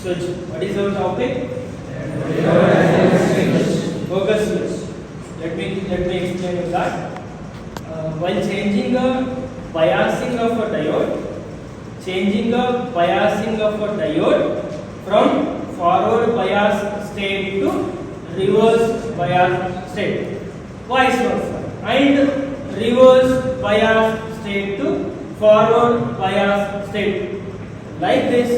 switch. What is our topic? Focus switch. Let me explain you that. While changing a biasing of a diode from forward bias state to reverse bias state, vice versa, and reverse bias state to forward bias state. Like this,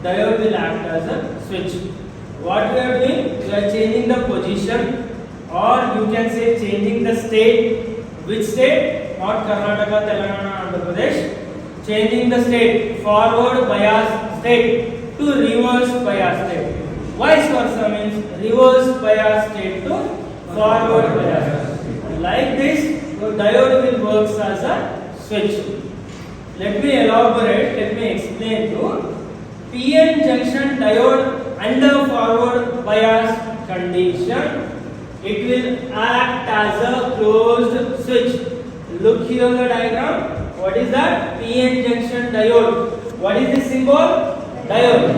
diode will act as a switch. What we are doing? We are changing the position, or you can say changing the state. Which state? Not Karnataka, Telangana, Andhra Pradesh. Changing the state, forward bias state to reverse bias state. Vice versa means reverse bias state to forward bias state. Like this, the diode will work as a switch. Let me elaborate. Let me explain to PN junction diode under forward bias condition. It will act as a closed switch. Look here the diagram. What is that? PN junction diode. What is this symbol? Diode.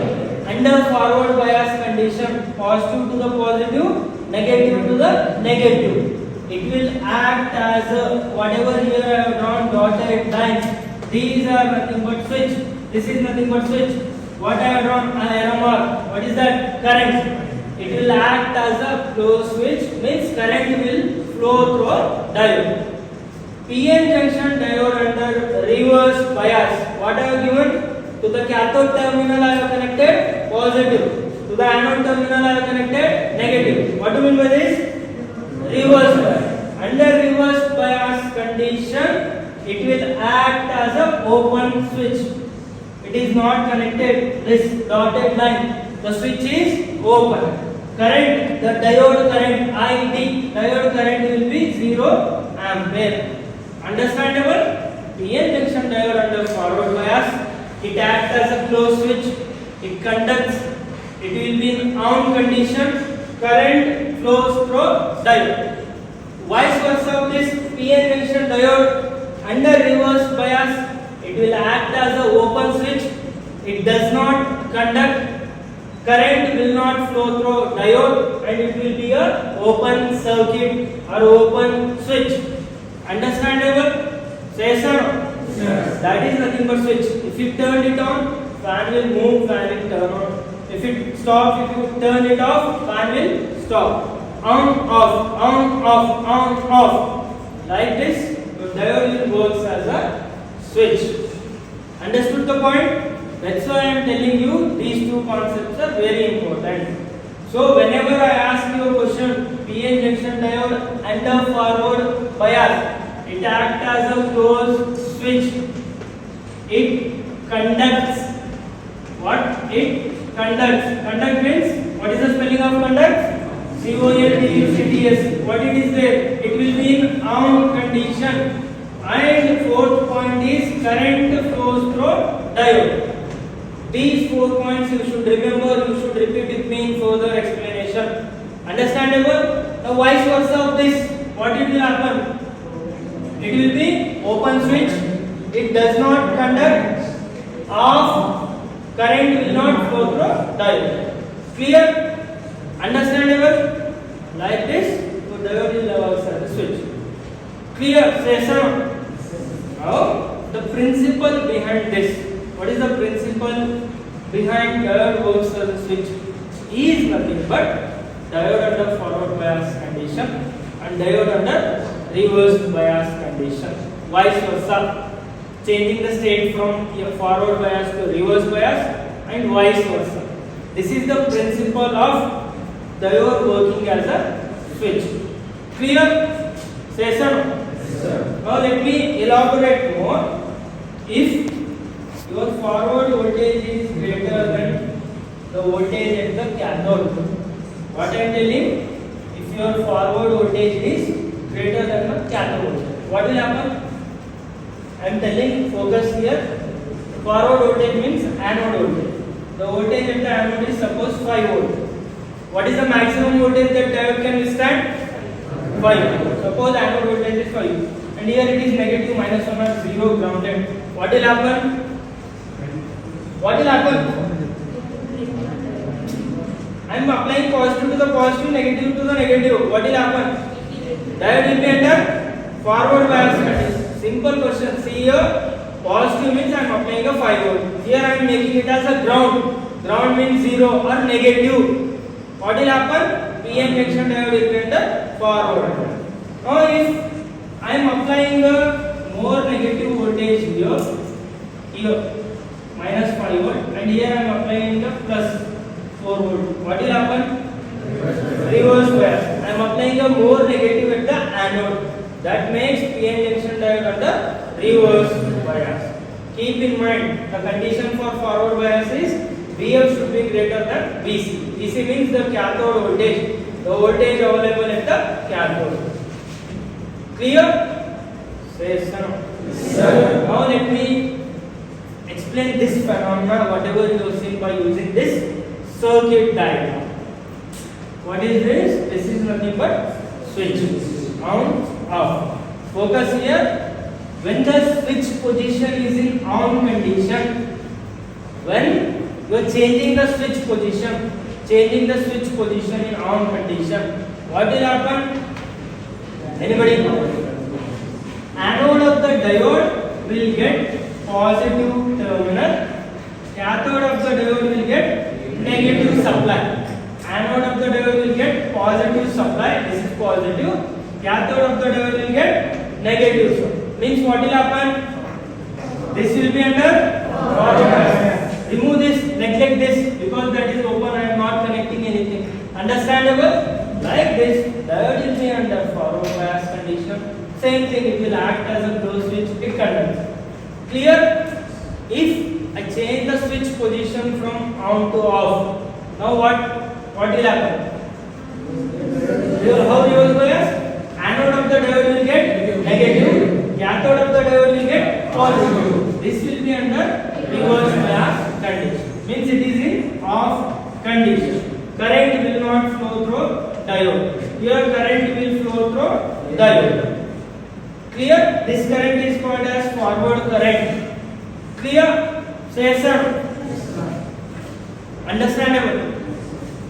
Under forward bias condition, positive to the positive, negative to the negative. It will act as a, whatever here I have drawn dotted lines. These are nothing but switch. This is nothing but switch. What I have drawn arrow mark. What is that? Current. It will act as a closed switch, means current will flow through diode. PN junction diode under reverse bias. What I have given? To the cathode terminal I have connected positive. To the anode terminal I have connected negative. What do you mean by this? Reverse bias. Under reverse bias condition, it will act as a open switch. It is not connected. This dotted line. The switch is open. Current, the diode current ID, diode current will be 0 ampere. Understandable? PN junction diode under forward bias, it acts as a closed switch. It conducts. It will be in on condition. Current flows through diode. Vice versa of this PN junction diode under reverse bias, it will act as a open switch. It does not conduct. Current will not flow through diode, and it will be a open circuit or open switch. Understandable? Say sir. Yes. That is nothing but switch. If you turn it on, fan will move, fan will turn on. If it stops, if you turn it off, fan will stop. On, off, on, off, on, off. Like this, the diode will work as a switch. Understood the point? That's why I am telling you these two concepts are very important. So whenever I ask you a question, PN junction diode under forward bias, it acts as a closed switch. It conducts. What? It conducts. Conduct means, what is the spelling of conduct? CONDUCTS. What it is there? It will be in on condition. And fourth point is current flows through diode. These 4 points you should remember, you should repeat with me in further explanation. Understandable? The vice versa of this, what it will happen? It will be open switch. It does not conduct. Off. Current will not flow through diode. Clear? Understandable? Like this, so diode will work as a switch. Clear? Say so. Now, the principle behind this. What is the principle behind diode works as a switch? Is nothing but diode under forward bias condition and diode under reverse bias condition. Vice versa. Changing the state from forward bias to reverse bias and vice versa. This is the principle of diode working as a switch. Clear? Say so. Yes, sir. Now let me elaborate more. If your forward voltage is greater than the voltage at the cathode. What I am telling? If your forward voltage is greater than the cathode voltage, what will happen? I am telling, focus here. Forward voltage means anode voltage. The voltage at the anode is suppose 5 volt. What is the maximum voltage that diode can withstand? 5. Suppose anode voltage is 5. And here it is negative, minus 1 or 0 grounded. What will happen? What will happen? am applying positive to the positive, negative to the negative. What will happen? Diode will be under forward bias condition. Simple question. See here, positive means I am applying a 5 volt. Here I am making it as a ground. Ground means 0 or negative. What will happen? PN junction diode will be under forward. Now if I am applying a more negative voltage here minus 5 volt, and here I am applying the plus 4 volt. What will happen? Reverse bias. I am applying a more negative at the anode. That makes PN junction diode under reverse bias. Keep in mind, the condition for forward bias is VF should be greater than VC. VC means the cathode voltage, the voltage available at the cathode. Clear? Say yes or no? Sir. Now let me explain this phenomena, whatever you have seen, by using this circuit diagram. What is this? This is nothing but switch. On, off. Focus here. When the switch position is in on condition, when you are changing the switch position in on condition, what will happen? Anybody? Anode of the diode will get positive terminal, cathode of the diode will get negative supply. Anode of the diode will get positive supply, this is positive. Cathode of the diode will get negative supply. Means what will happen? This will be under forward bias. Remove this, neglect this, because that is open, I am not connecting anything. Understandable? Like this, diode will be under forward bias condition. Same thing, it will act as a closed switch, it conducts. Clear? If I change the switch position from on to off, now what will happen? How reverse bias? Anode of the diode will get negative, cathode of the diode will get positive. This will be under reverse bias condition. Means it is in off condition. Current will not flow through diode. Here current will flow through diode. Clear? This current is called as forward current. Clear? Say yes sir. Understandable?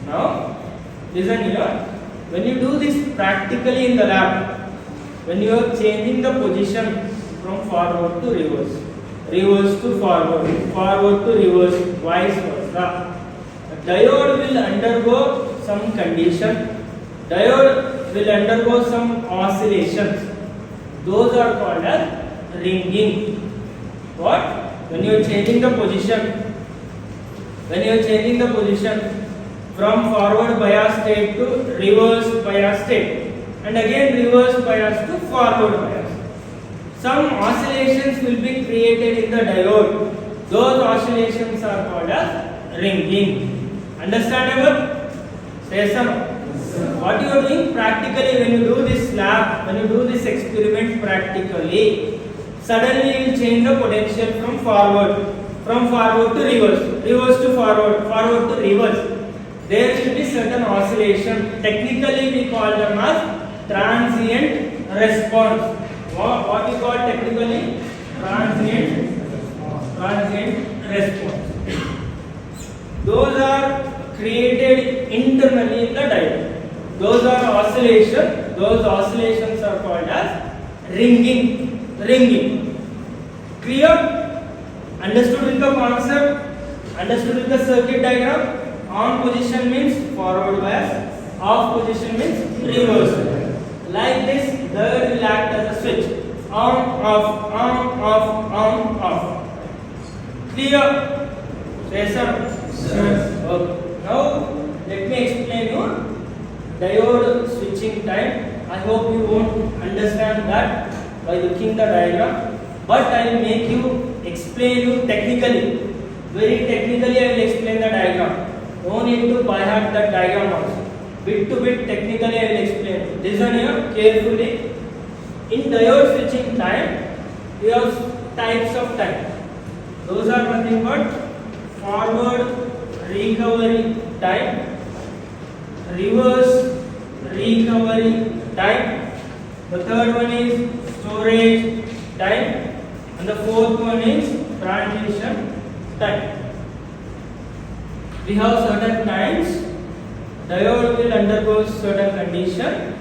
Now listen here. When you do this practically in the lab, when you are changing the position from forward to reverse, reverse to forward, forward to reverse, vice versa, a diode will undergo some condition, diode will undergo some oscillations. Those are called as ringing. What? When you are changing the position, from forward bias state to reverse bias state, and again reverse bias to forward bias, some oscillations will be created in the diode. Those oscillations are called as ringing. Understandable? Say some. What you are doing practically, when you do this lab, when you do this experiment practically, suddenly you will change the potential from forward to reverse, reverse to forward, forward to reverse. There will be certain oscillation. Technically we call them as transient response. What we call technically? Transient response. Those are created internally in the diode. Those are oscillation. Those oscillations are called as ringing. Clear? Understood with the concept? Understood with the circuit diagram? On position means forward bias, off position means reverse bias. Like this, diode will act as a switch. On, off, on, off, on, off. Clear? Yes sir? Yes. Okay. Now let me explain you diode switching time. I hope you won't understand that by looking the diagram, but I will make you explain you technically. Very technically I will explain the diagram. No need to by heart that diagram also. Bit to bit technically I will explain. Listen here carefully. In diode switching time, we have types of time. Those are nothing but forward recovery time, reverse recovery time. The third one is storage time, and the fourth one is transition time. We have certain times diode will undergo certain condition.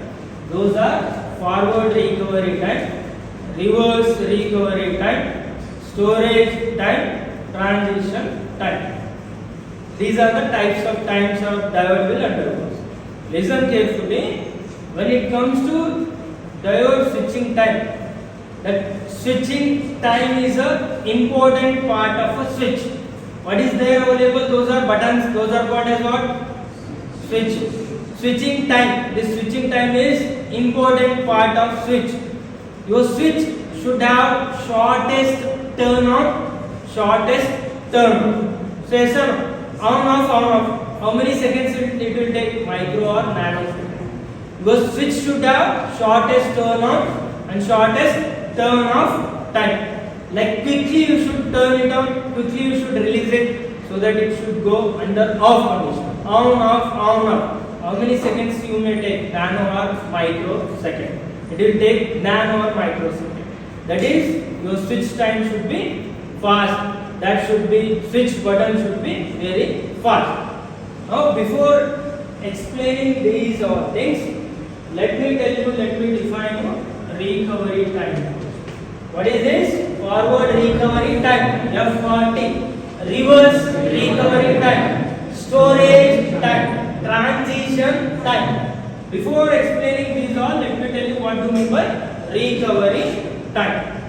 Those are forward recovery time, reverse recovery time, storage time, transition time. These are the types of times of diode will undergo. Listen carefully. When it comes to diode switching time, that switching time is a important part of a switch. What is there available? Those are buttons. Those are called as what? Switch. Switching time. This switching time is important part of switch. Your switch should have shortest turn on. Shortest turn. So yes sir, on off. How many seconds it will take? Micro or nanosecond. Because switch should have shortest turn on and shortest turn off time. Like quickly you should turn it on, quickly you should release it, so that it should go under off condition. On off. How many seconds you may take? Nano or microsecond. It will take nano or microsecond. That is, your switch time should be fast. That should be, switch button should be very fast. Now before explaining these things, let me define recovery time. What is this? Forward recovery time, F40. Reverse recovery time, storage time, transition time. Before explaining these all, let me tell you what do you mean by recovery time.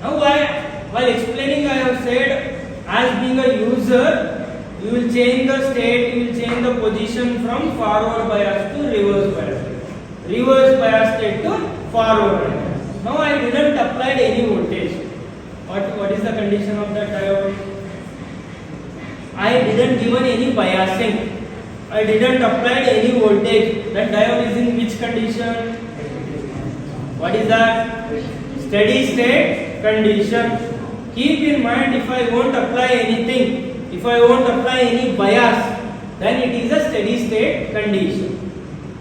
Now while explaining, I have said, as being a user, you will change the state, you will change the position from forward bias to reverse bias state. Reverse bias state to forward bias. Now I didn't apply any voltage. What is the condition of that diode? I didn't given any biasing. I didn't apply any voltage. That diode is in which condition? What is that? Steady state condition. Keep in mind, if I won't apply anything, if I won't apply any bias, then it is a steady state condition.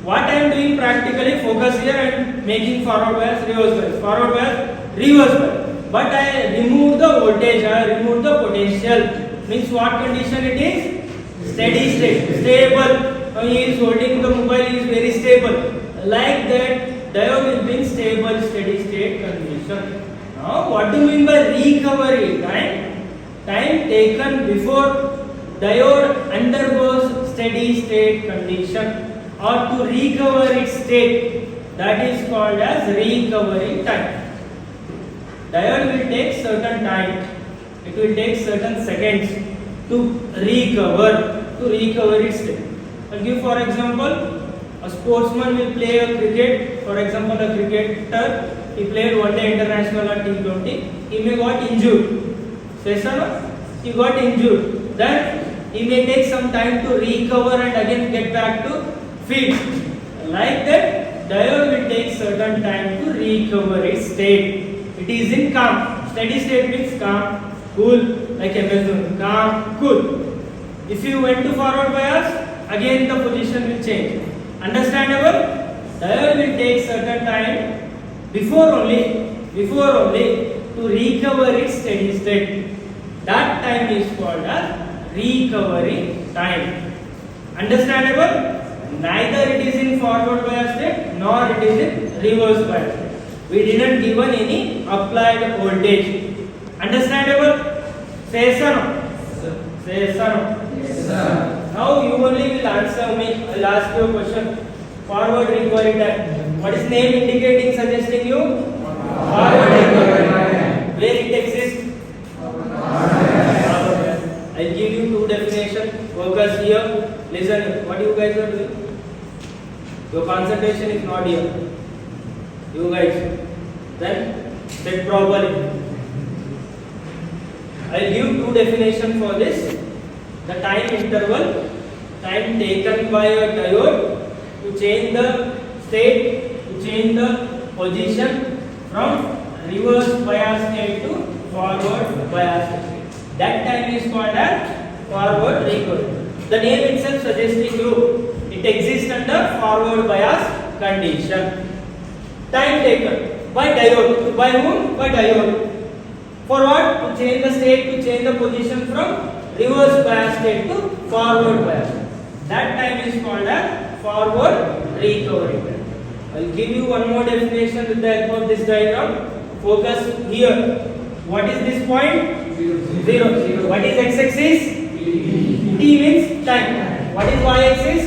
What I am doing practically, focus here and making forward bias, reverse bias, forward bias, reverse bias. But I remove the voltage, I remove the potential. Means what condition it is? Steady state, stable. Now he is holding the mobile, he is very stable. Like that, diode is being stable, steady state condition. Now what do you mean by recovery time? Time taken before diode undergoes steady state condition or to recover its state, that is called as recovery time. Diode will take certain time, it will take certain seconds to recover its state. I'll give for example, a sportsman will play a cricket, for example a cricketer, he played one day international or T20, he may got injured. He got injured. Then he may take some time to recover and again get back to field. Like that, diode will take certain time to recover its state. It is in calm. Steady state means calm, cool, like Amazon. Calm, cool. If you went to forward bias, again the position will change. Understandable? Diode will take certain time before only to recover its steady state. That time is called as recovery time. Understandable? Neither it is in forward bias state nor it is in reverse bias state. We didn't given any applied voltage. Understandable? Say yes or no? Say yes or no? Yes, sir. Now you only will answer me. I'll ask you a question. Forward recovery time. What is name indicating, suggesting you? Forward recovery time. Where it exists? I'll give you two definitions. Focus here. Listen. What you guys are doing? Your concentration is not here. You guys. Then sit properly. I'll give two definitions for this. The time interval, time taken by a diode to change the state, to change the position from reverse bias state to forward bias state. That time is called as forward recovery. The name itself suggesting you it exists under forward bias condition. Time taken by diode. By whom? By diode. For what? To change the state, to change the position from reverse bias state to forward bias. That time is called as forward recovery time. I'll give you one more definition with the help of this diagram. Focus here. What is this point? 0. What is x-axis? T means time. What is y-axis?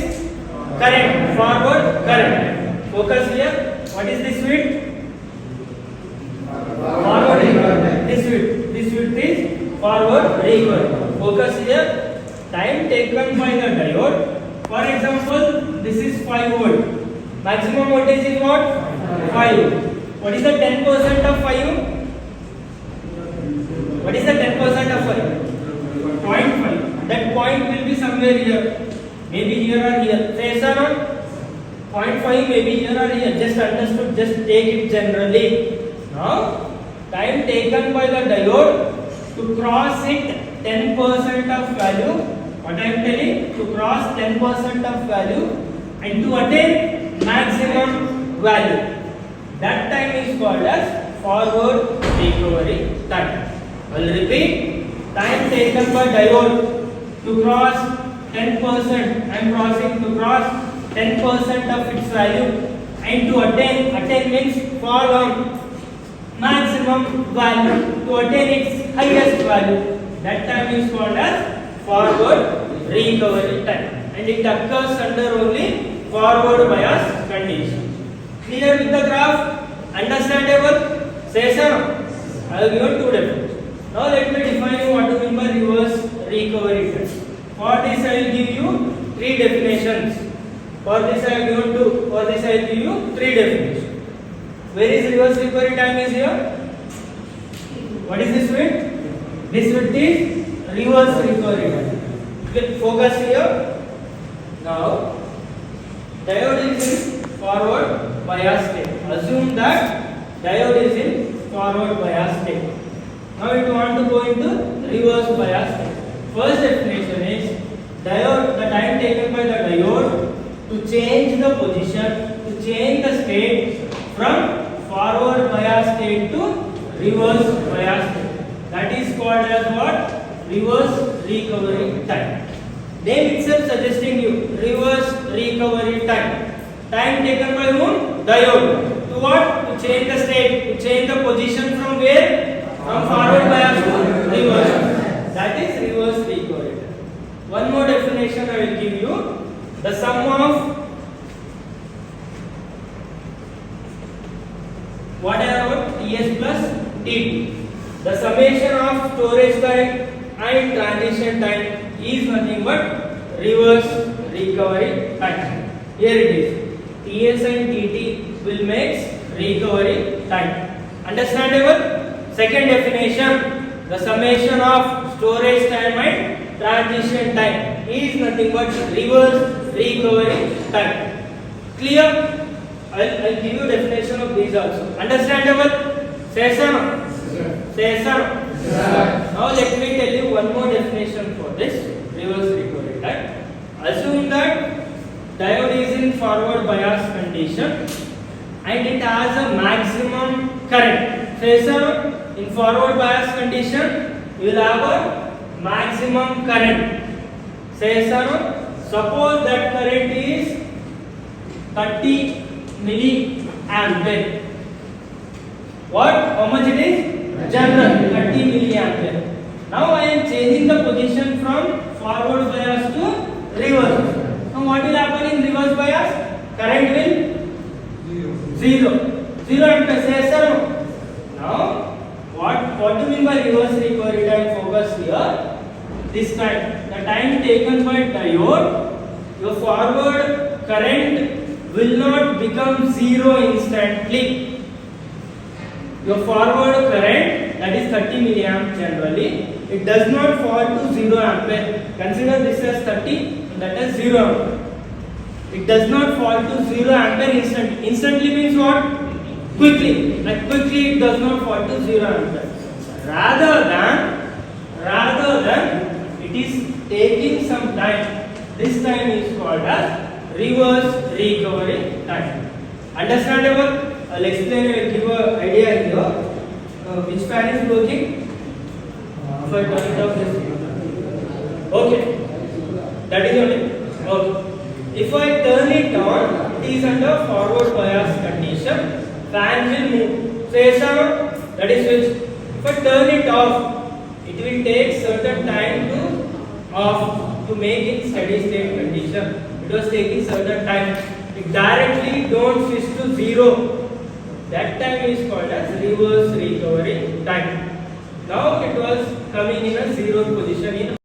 Current. Forward current. Focus here. What is this width? Forward recovery. This width is forward recovery. Focus here. Time taken by the diode. For example, this is 5 volt. Maximum voltage is what? 5. What is the 10% of 5? What is the 10% of 5? 0.5. That point will be somewhere here. Maybe here or here. Say yes or no? 0.5 maybe here or here. Just understood. Just take it generally. Now, time taken by the diode to cross it 10% of value. What I am telling? To cross 10% of value and to attain maximum value. That time is called as forward recovery time. I will repeat. Time taken by diode to cross 10%. I am crossing to cross 10% of its value and to attain means fall on maximum value to attain its highest value. That time is called as forward recovery time, and it occurs under only forward bias condition. Clear with the graph? Understandable? Say so. I will give you two definitions. Now let me define you what to mean by reverse recovery time. For this I will give you three definitions. For this I will give you two. For this I will give you three definitions. Where is reverse recovery time is here? What is this width? This width is reverse recovery time. Focus here. Now, diode is in forward bias state. Assume that diode is in forward bias state. Now, we want to go into reverse bias state. First definition is diode. The time taken by the diode to change the position, to change the state from forward bias state to reverse bias state. That is called as what? Reverse recovery time. Name itself suggesting you reverse recovery time. Time taken by whom? Diode. To what? To change the state, to change the position from where? From forward bias to reverse. That is reverse recovery time. One more definition I will give you. The sum of what I wrote? Ts plus Tt. The summation of storage time and transition time is nothing but reverse recovery time. Here it is. Ts and Tt will make recovery time. Understandable? Second definition, the summation of storage time and transition time is nothing but reverse recovery time. Clear? I'll give you definition of these also. Understandable? Say so. Say so. Now let me tell you one more definition for this reverse recovery time. Assume that diode is in forward bias condition and it has a maximum current. Say so. In forward bias condition, you will have a maximum current. Say so. Suppose that current is 30 milliampere. What? How much it is? General 30 milliampere. Now I am changing the position from forward bias to reverse. Now what will happen in reverse bias? Current will 0. 0 ampere. Say so. Now what do you mean by reverse recovery time? Focus here. This time, the time taken by diode, your forward current will not become 0 instantly. Your forward current, that is 30 milliamp generally, it does not fall to 0 ampere. Consider this as 30, that is 0 ampere. It does not fall to 0 ampere instantly. Instantly means what? Quickly. Like quickly it does not fall to 0 ampere. Rather than it is taking some time. This time is called as reverse recovery time. Understandable? I'll explain and give an idea here. Which fan is working? If I turn it off this. Okay. That is only. Okay. If I turn it on, it is under forward bias condition. Fan will move. So yes or no? That is switch. If I turn it off, it will take certain time to off to make it steady state condition. It was taking certain time. It directly don't switch to zero. That time is called as reverse recovery time. Now it was coming in a zero position in